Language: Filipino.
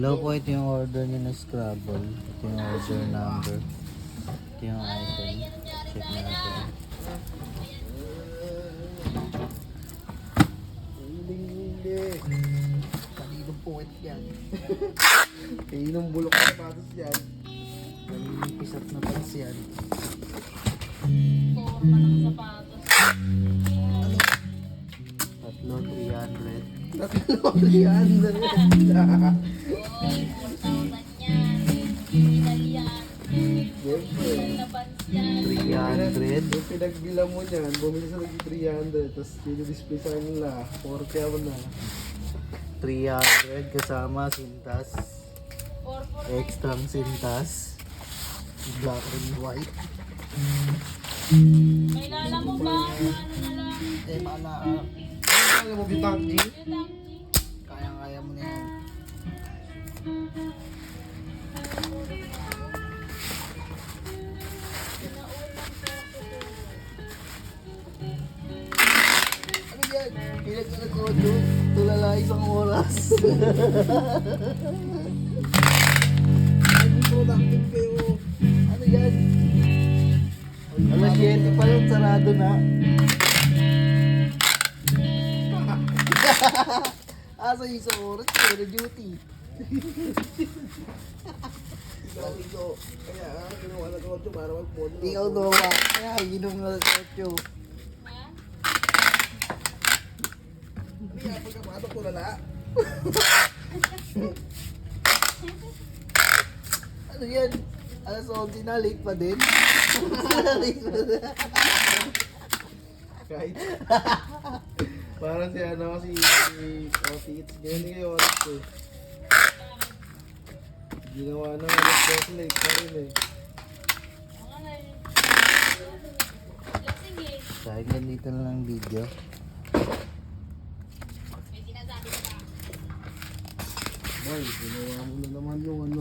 Hello po, ito yung order niyo na Scrabble. Ito yung order number. Ito yung item. Check natin. Hindi. Kaninong puwet yan. Kaninong bulok na patos yan. Kaninong pisat na pants yan. Forma ng sapatos. Tatlo, 300. Tatlo, 300. Oy, 4,000 yan. Italian. Siyempre. Labans yan. 300. Yung pinagbila mo niyan, bumili sa nag 300, tapos pinidisplay sa nila, 40 mo na. 300 kasama sintas. 4,400. Extrang sintas. Black and white. May lala mo ba? Ano na lang? Eh, mana. Alam mo, Bitangji? Yung tangji. Kaya-kaya mo na yan. Ano yan? Pinag-rekodo, tulala isang oras. Hindi productive kayo. Ano yan? Alas 7 pa yun, sarado na. Asa yung isang oras, pero duty. Sabi ko, kaya ginawa na ko para mag-phone. Ikaw dowa. Kaya inom na sa kotyo. Ha? Hindi nga, pagkapatok ko lala. Ano yan? Alas 11 na, late pa din. Late pa din. Kahit. Parang si ano kasi Otits. Ganyan din kayo Otits eh. Ginawa na alas 12 late pa rin eh. Mga na yun. Lasing eh. Kahit ganito na lang video. May sinasabi ka ba? Boy, ginawa mo na naman yung ano.